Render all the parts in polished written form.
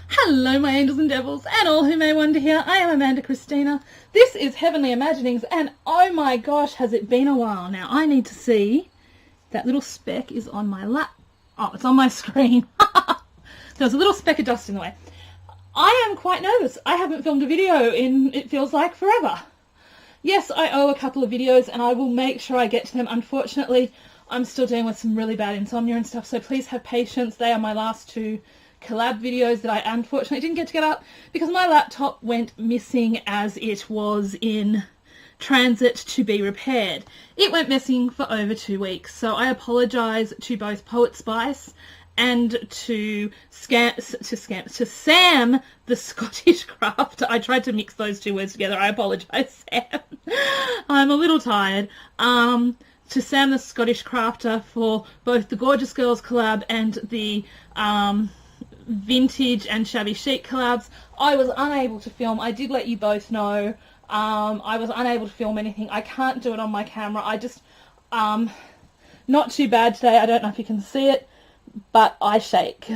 Hello my angels and devils and all who may wander here. I am Amanda Christina. This is Heavenly Imaginings and oh my gosh, has it been a while now. I need to see. That little speck is on my lap. Oh, it's on my screen. There's a little speck of dust in the way. I am quite nervous. I haven't filmed a video in, it feels like, forever. Yes, I owe a couple of videos and I will make sure I get to them. Unfortunately, I'm still dealing with some really bad insomnia and stuff, so please have patience. They are my last two collab videos that I unfortunately didn't get to get up because my laptop went missing as it was in transit to be repaired. It went missing for over 2 weeks, so I apologise to both Poet Spice and to Sam the Scottish crafter. I tried to mix those two words together. I apologise, Sam. I'm a little tired. To Sam the Scottish crafter for both the Gorgeous Girls collab and the Vintage and Shabby Chic collabs. I was unable to film. I did let you both know. I was unable to film anything. I can't do it on my camera. I just, not too bad today. I don't know if you can see it, but I shake.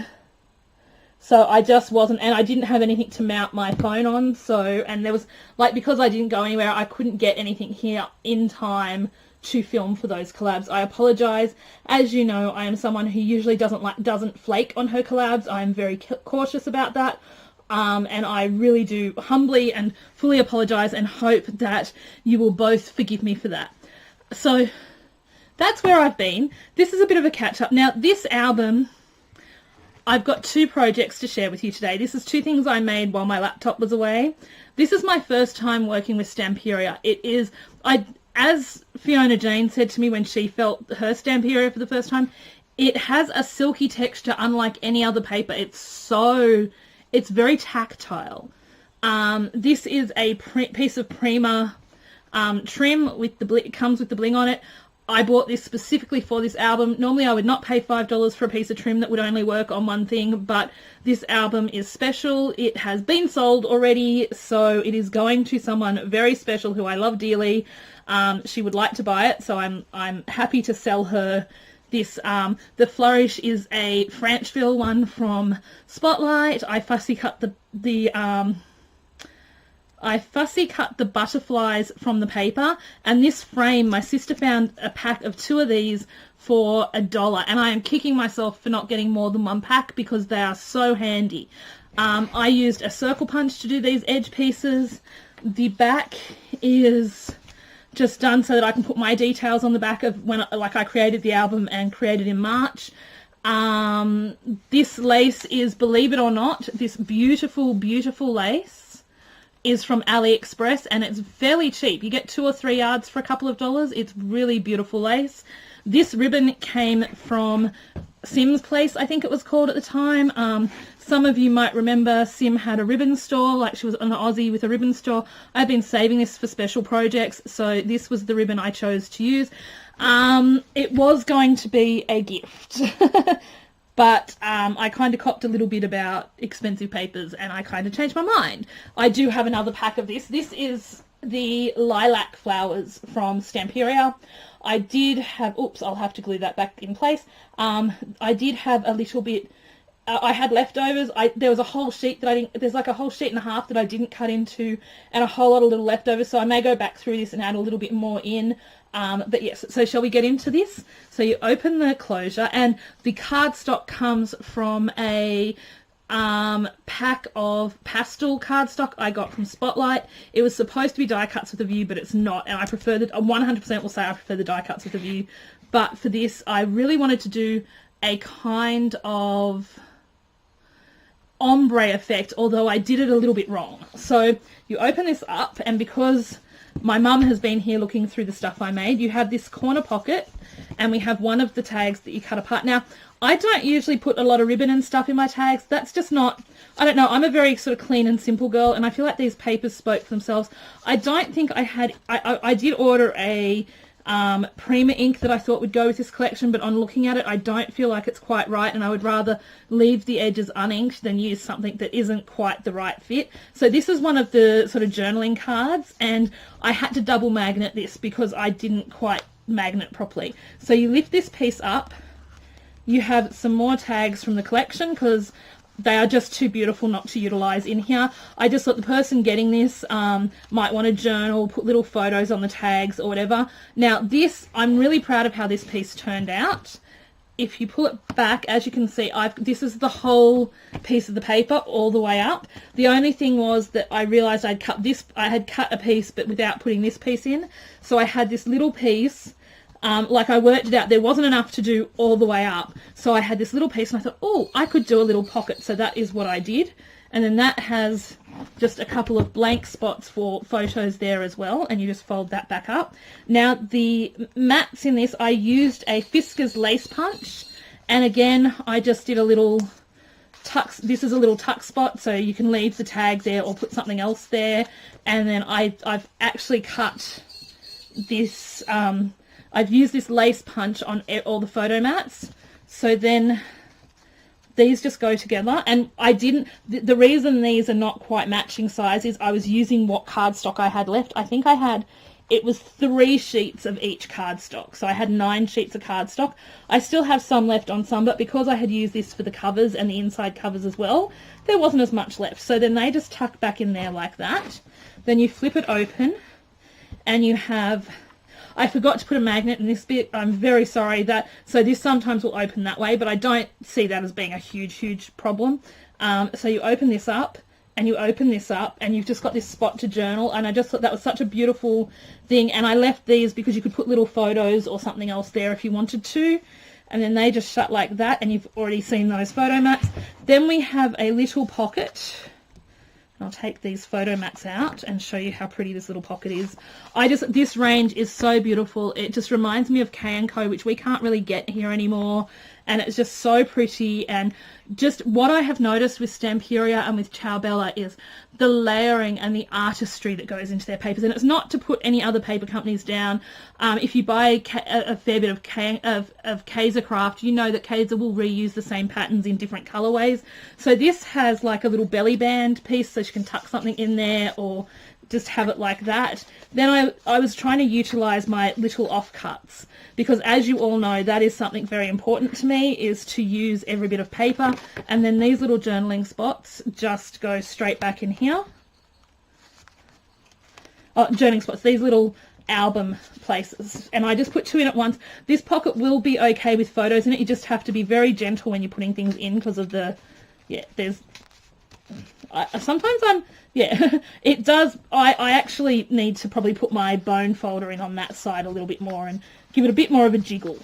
So I just wasn't, and I didn't have anything to mount my phone on, so, and there was, like, because I didn't go anywhere, I couldn't get anything here in time to film for those collabs. I apologise. As you know, I am someone who usually doesn't flake on her collabs. I am very cautious about that. And I really do humbly and fully apologise and hope that you will both forgive me for that. So that's where I've been. This is a bit of a catch-up. Now, this album, I've got two projects to share with you today. This is two things I made while my laptop was away. This is my first time working with Stamperia. It is, as Fiona Jane said to me when she felt her Stamperia for the first time, it has a silky texture unlike any other paper. It's very tactile. This is a piece of Prima trim with it comes with the bling on it. I bought this specifically for this album. Normally I would not pay $5 for a piece of trim that would only work on one thing, but this album is special. It has been sold already, so it is going to someone very special who I love dearly. She would like to buy it, so I'm happy to sell her this. The Flourish is a Franchville one from Spotlight. I fussy cut the butterflies from the paper, and this frame, my sister found a pack of 2 of these for $1, and I am kicking myself for not getting more than 1 pack because they are so handy. I used a circle punch to do these edge pieces. The back is just done so that I can put my details on the back of when I created the album and created in March. This lace is, believe it or not, this beautiful, beautiful lace is from AliExpress, and it's fairly cheap. You get 2 or 3 yards for a couple of dollars. It's really beautiful lace. This ribbon came from Sim's Place, I think it was called at the time. Some of you might remember Sim had a ribbon store, like she was an Aussie with a ribbon store. I've been saving this for special projects, so this was the ribbon I chose to use. It was going to be a gift. But I kind of copped a little bit about expensive papers and I kind of changed my mind. I do have another pack of this. This is the Lilac Flowers from Stamperia. I did have, oops, I'll have to glue that back in place. I did have a little bit, I had leftovers. There was a whole sheet that I didn't, there's like a whole sheet and a half that I didn't cut into and a whole lot of little leftovers. So I may go back through this and add a little bit more in. But yes, so shall we get into this? So you open the closure, and the cardstock comes from a pack of pastel cardstock I got from Spotlight. It was supposed to be die cuts with a view, but it's not, and I prefer that. 100% will say I prefer the die cuts with a view, but for this I really wanted to do a kind of ombre effect, although I did it a little bit wrong. So you open this up, and because my mum has been here looking through the stuff I made, you have this corner pocket, and we have one of the tags that you cut apart. Now, I don't usually put a lot of ribbon and stuff in my tags. That's just not, I don't know, I'm a very sort of clean and simple girl, and I feel like these papers spoke for themselves. I don't think I had, I did order a Prima ink that I thought would go with this collection, but on looking at it, I don't feel like it's quite right, and I would rather leave the edges uninked than use something that isn't quite the right fit. So this is one of the sort of journaling cards, and I had to double magnet this because I didn't quite magnet properly. So you lift this piece up, you have some more tags from the collection, because they are just too beautiful not to utilize in here. I just thought the person getting this might want to journal, put little photos on the tags or whatever. Now this, I'm really proud of how this piece turned out. If you pull it back, as you can see, this is the whole piece of the paper all the way up. The only thing was that I realized I had cut a piece but without putting this piece in. So I had this little piece, like I worked it out, there wasn't enough to do all the way up. So I had this little piece and I thought, oh, I could do a little pocket. So that is what I did. And then that has just a couple of blank spots for photos there as well, and you just fold that back up. Now the mats in this, I used a Fisker's lace punch, and again I just did a little tuck. This is a little tuck spot, so you can leave the tag there or put something else there. And then I've actually cut this, I've used this lace punch on all the photo mats, so then these just go together. And I didn't, the reason these are not quite matching size is I was using what cardstock I had left. I think it was 3 sheets of each cardstock. So I had 9 sheets of cardstock. I still have some left on some, but because I had used this for the covers and the inside covers as well, there wasn't as much left. So then they just tuck back in there like that. Then you flip it open and you have, I forgot to put a magnet in this bit. I'm very sorry that, so this sometimes will open that way, but I don't see that as being a huge problem. So you open this up and you open this up and you've just got this spot to journal, and I just thought that was such a beautiful thing. And I left these because you could put little photos or something else there if you wanted to, and then they just shut like that, and you've already seen those photo mats. Then we have a little pocket. I'll take these photo mats out and show you how pretty this little pocket is. This range is so beautiful. It just reminds me of K&Co, which we can't really get here anymore. And it's just so pretty. And just what I have noticed with Stamperia and with Ciao Bella is the layering and the artistry that goes into their papers. And it's not to put any other paper companies down. If you buy a fair bit of Kaiser Craft, you know that Kaiser will reuse the same patterns in different colorways. So this has like a little belly band piece, so you can tuck something in there or just have it like that. Then I was trying to utilize my little offcuts, because as you all know, that is something very important to me, is to use every bit of paper. And then these little journaling spots just go straight back in here. Oh, journaling spots, these little album places, and I just put 2 in at once. This pocket will be okay with photos in it. You just have to be very gentle when you're putting things in, because of the, sometimes I'm, it does, I actually need to probably put my bone folder in on that side a little bit more and give it a bit more of a jiggle,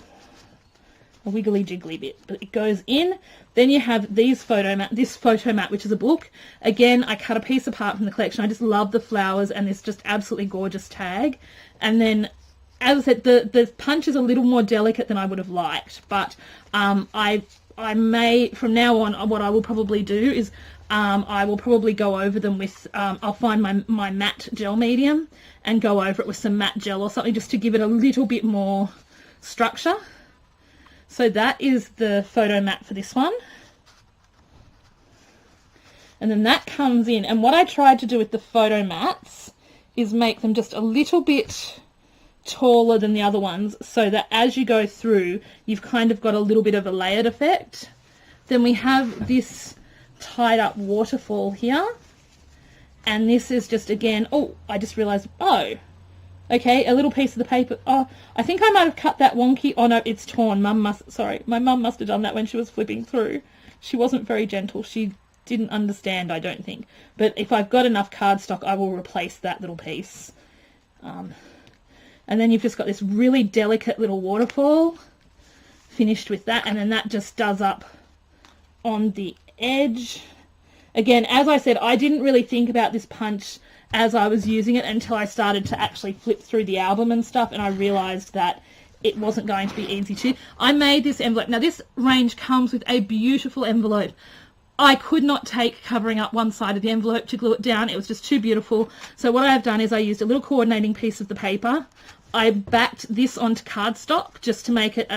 a wiggly jiggly bit, but it goes in. Then you have this photo mat, which is a book. Again, I cut a piece apart from the collection. I just love the flowers and this just absolutely gorgeous tag. And then, as I said, the punch is a little more delicate than I would have liked, but I may, from now on, what I will probably do is I will probably go over them with, I'll find my matte gel medium and go over it with some matte gel or something, just to give it a little bit more structure. So that is the photo mat for this one. And then that comes in, and what I tried to do with the photo mats is make them just a little bit taller than the other ones, so that as you go through, you've kind of got a little bit of a layered effect. Then we have this tied up waterfall here, and this is just, again, oh, I just realized, oh, okay, a little piece of the paper. Oh, I think I might have cut that wonky. Oh no, it's torn. My mum must have done that when she was flipping through. She wasn't very gentle. She didn't understand, I don't think. But if I've got enough cardstock, I will replace that little piece. And then you've just got this really delicate little waterfall finished with that, and then that just does up on the edge. Again, as I said, I didn't really think about this punch as I was using it until I started to actually flip through the album and stuff, and I realized that it wasn't going to be easy to. I made this envelope. Now this range comes with a beautiful envelope. I could not take covering up one side of the envelope to glue it down. It was just too beautiful. So what I have done is I used a little coordinating piece of the paper I backed this onto cardstock just to make it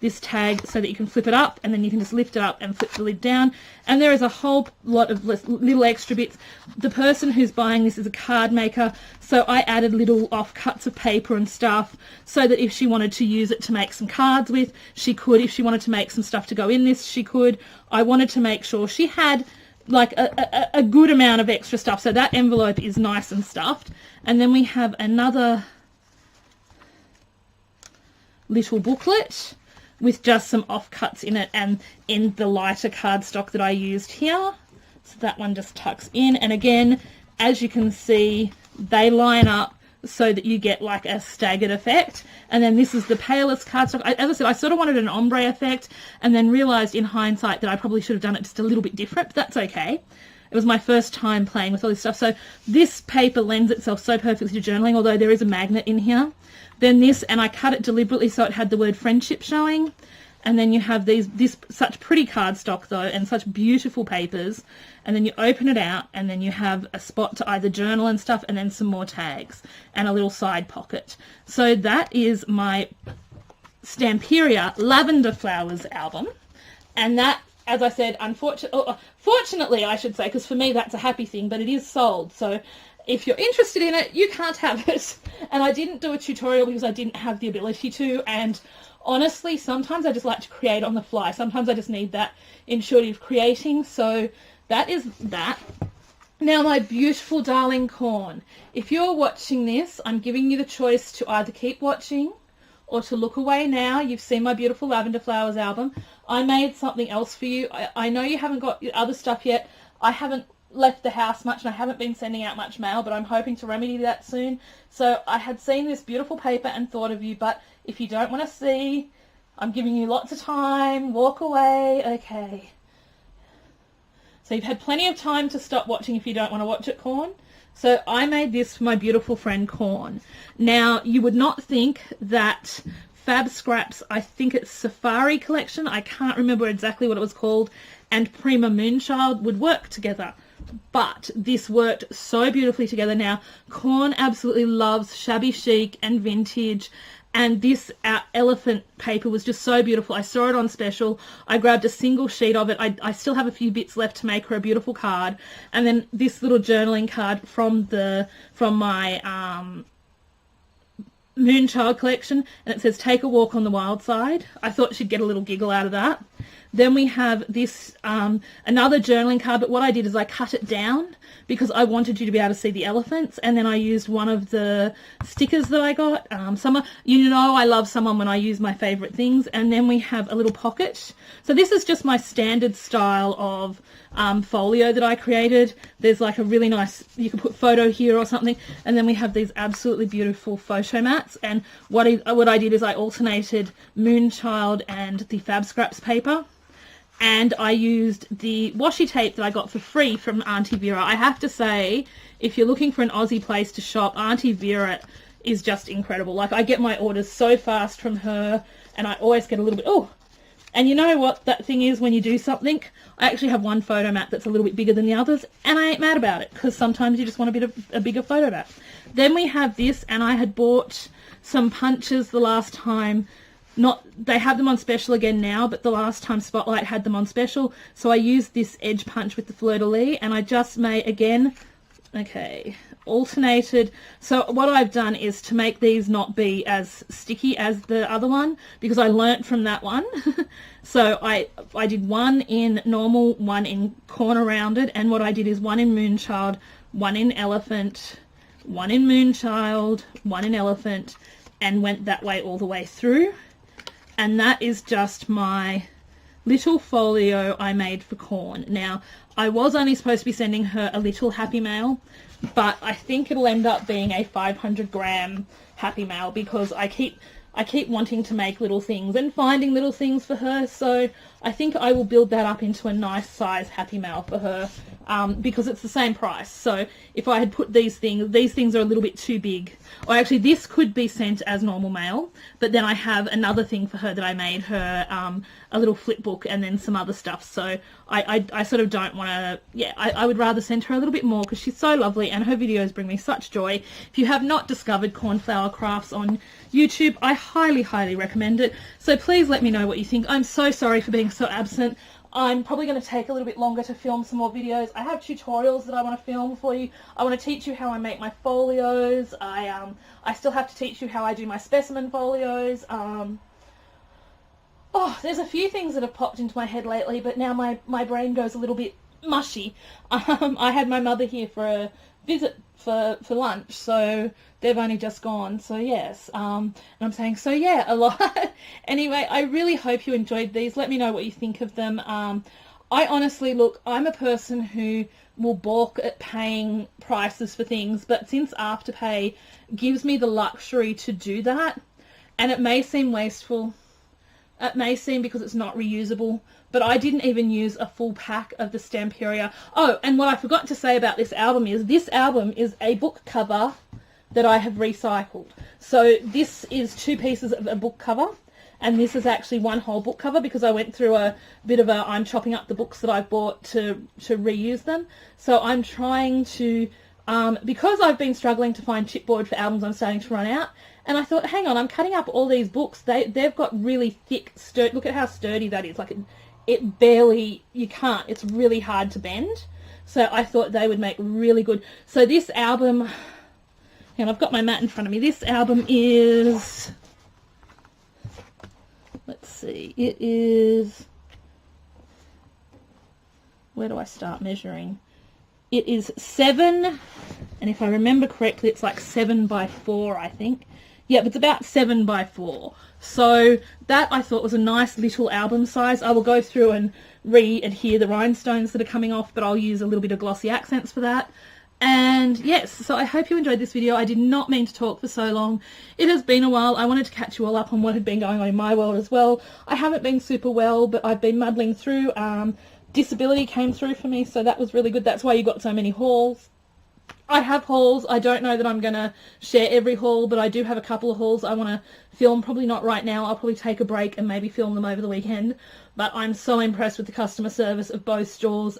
this tag so that you can flip it up, and then you can just lift it up and flip the lid down. And there is a whole lot of little extra bits. The person who's buying this is a card maker, so I added little offcuts of paper and stuff so that if she wanted to use it to make some cards with, she could. If she wanted to make some stuff to go in this, she could. I wanted to make sure she had like a good amount of extra stuff, so that envelope is nice and stuffed. And then we have another little booklet with just some offcuts in it and in the lighter cardstock that I used here. So that one just tucks in, and again, as you can see, they line up so that you get like a staggered effect. And then this is the palest cardstock. As I said, I sort of wanted an ombre effect, and then realised in hindsight that I probably should have done it just a little bit different, but that's okay. It was my first time playing with all this stuff. So this paper lends itself so perfectly to journaling, although there is a magnet in here. Then this, and I cut it deliberately so it had the word friendship showing. And then you have this such pretty cardstock though, and such beautiful papers. And then you open it out, and then you have a spot to either journal and stuff, and then some more tags and a little side pocket. So that is my Stamperia Lavender Flowers album. And that, as I said, fortunately I should say, because for me that's a happy thing, but it is sold. So if you're interested in it, you can't have it. And I didn't do a tutorial because I didn't have the ability to, and honestly, sometimes I just like to create on the fly. Sometimes I just need that intuitive creating. So that is that. Now, my beautiful darling Corn, if you're watching this, I'm giving you the choice to either keep watching or to look away now. You've seen my beautiful Lavender Flowers album. I made something else for you. I know you haven't got your other stuff yet. I haven't left the house much, and I haven't been sending out much mail, but I'm hoping to remedy that soon. So I had seen this beautiful paper and thought of you, but if you don't want to see, I'm giving you lots of time. Walk away. Okay. So you've had plenty of time to stop watching if you don't want to watch it, Corn. So I made this for my beautiful friend Corn. Now, you would not think that Fab Scraps, I think it's Safari Collection, I can't remember exactly what it was called, and Prima Moonchild would work together. But this worked so beautifully together. Now, Corn absolutely loves shabby chic and vintage, and this elephant paper was just so beautiful. I saw it on special. I grabbed a single sheet of it. I still have a few bits left to make her a beautiful card. And then this little journaling card from my Moonchild collection, and it says, "Take a walk on the wild side." I thought she'd get a little giggle out of that. Then we have this, another journaling card, but what I did is I cut it down because I wanted you to be able to see the elephants, and then I used one of the stickers that I got. You know I love someone when I use my favourite things. And then we have a little pocket. So this is just my standard style of folio that I created. There's like a really nice, you can put photo here or something, and then we have these absolutely beautiful photo mats. And what I did is I alternated Moonchild and the Fab Scraps paper. And I used the washi tape that I got for free from Auntie Vera. I have to say, if you're looking for an Aussie place to shop, Auntie Vera is just incredible. Like, I get my orders so fast from her, and I always get a little bit, oh, and you know what that thing is when you do something? I actually have one photo mat that's a little bit bigger than the others, and I ain't mad about it, because sometimes you just want a bigger photo mat. Then we have this, and I had bought some punches the last time. They have them on special again now, but the last time Spotlight had them on special, so I used this edge punch with the fleur-de-lis, and I just made, again, okay, alternated. So what I've done is to make these not be as sticky as the other one, because I learnt from that one. So I did one in normal, one in corner rounded, and what I did is one in Moonchild, one in elephant, one in Moonchild, one in elephant, and went that way all the way through. And that is just my little folio I made for Corn. Now, I was only supposed to be sending her a little Happy Mail, but I think it'll end up being a 500-gram Happy Mail, because I keep wanting to make little things and finding little things for her. So I think I will build that up into a nice size Happy Mail for her because it's the same price. So if I had put these things are a little bit too big. Or actually, this could be sent as normal mail, but then I have another thing for her that I made her, a little flip book and then some other stuff. So I sort of don't want to, yeah, I would rather send her a little bit more because she's so lovely and her videos bring me such joy. If you have not discovered Cornflower Crafts on YouTube, I highly, highly recommend it. So please let me know what you think. I'm so sorry for being so absent. I'm probably going to take a little bit longer to film some more videos. I have tutorials that I want to film for you. I want to teach you how I make my folios. I still have to teach you how I do my specimen folios. Oh, there's a few things that have popped into my head lately, but now my brain goes a little bit mushy. I had my mother here for a visit for lunch, so they've only just gone, so yes, and I'm saying so yeah a lot. Anyway, I really hope you enjoyed these. Let me know what you think of them. I honestly, look, I'm a person who will balk at paying prices for things, but since Afterpay gives me the luxury to do that, and it may seem wasteful, it may seem because it's not reusable, but I didn't even use a full pack of the Stamperia. Oh, and what I forgot to say about this album is a book cover that I have recycled. So this is 2 pieces of a book cover, and this is actually one whole book cover because I went through a bit of a, I'm chopping up the books that I've bought to reuse them. So I'm trying to, because I've been struggling to find chipboard for albums, I'm starting to run out. And I thought, hang on, I'm cutting up all these books. They've got really thick, look at how sturdy that is. Like it barely, you can't, it's really hard to bend. So I thought they would make really good. So this album, and I've got my mat in front of me. This album is, let's see, it is, where do I start measuring? It is 7, and if I remember correctly, it's like 7 by 4, I think. Yep, it's about 7 by 4. So that I thought was a nice little album size. I will go through and re-adhere the rhinestones that are coming off, but I'll use a little bit of glossy accents for that. And yes, so I hope you enjoyed this video. I did not mean to talk for so long. It has been a while. I wanted to catch you all up on what had been going on in my world as well. I haven't been super well, but I've been muddling through. Disability came through for me, so that was really good. That's why you got so many hauls. I have hauls. I don't know that I'm going to share every haul, but I do have a couple of hauls I want to film. Probably not right now. I'll probably take a break and maybe film them over the weekend. But I'm so impressed with the customer service of both stores.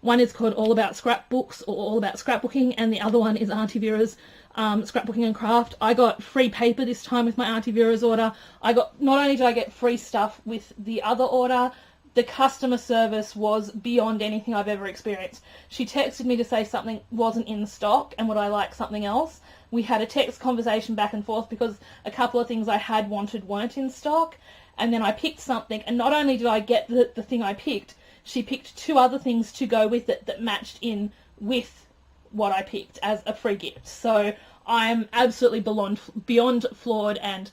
One is called All About Scrapbooks or All About Scrapbooking, and the other one is Auntie Vera's Scrapbooking and Craft. I got free paper this time with my Auntie Vera's order. Not only did I get free stuff with the other order, the customer service was beyond anything I've ever experienced. She texted me to say something wasn't in stock and would I like something else. We had a text conversation back and forth because a couple of things I had wanted weren't in stock, and then I picked something, and not only did I get the thing I picked, she picked 2 other things to go with it that matched in with what I picked as a free gift. So I'm absolutely beyond floored and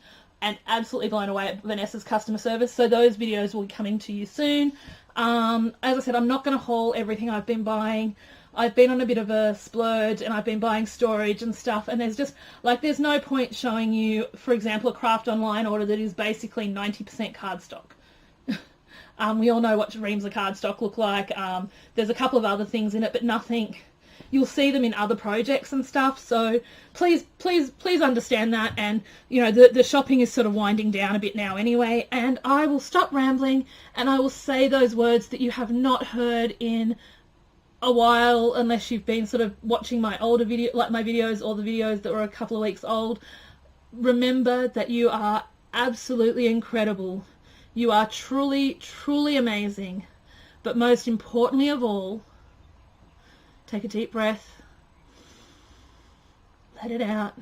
absolutely blown away at Vanessa's customer service. So those videos will be coming to you soon. As I said, I'm not going to haul everything I've been buying. I've been on a bit of a splurge and I've been buying storage and stuff, and there's no point showing you, for example, a craft online order that is basically 90% cardstock. We all know what reams of cardstock look like. There's a couple of other things in it, but nothing. You'll see them in other projects and stuff, so please understand that. And you know, the shopping is sort of winding down a bit now anyway, and I will stop rambling and I will say those words that you have not heard in a while, unless you've been sort of watching my older video, like my videos or the videos that were a couple of weeks old. Remember that you are absolutely incredible. You are truly, truly amazing. But most importantly of all, take a deep breath. Let it out.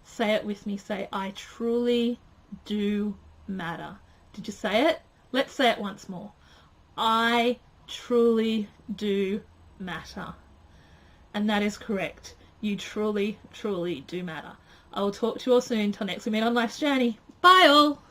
Say it with me. Say, I truly do matter. Did you say it? Let's say it once more. I truly do matter. And that is correct. You truly, truly do matter. I will talk to you all soon. Till next we meet on Life's Journey. Bye all!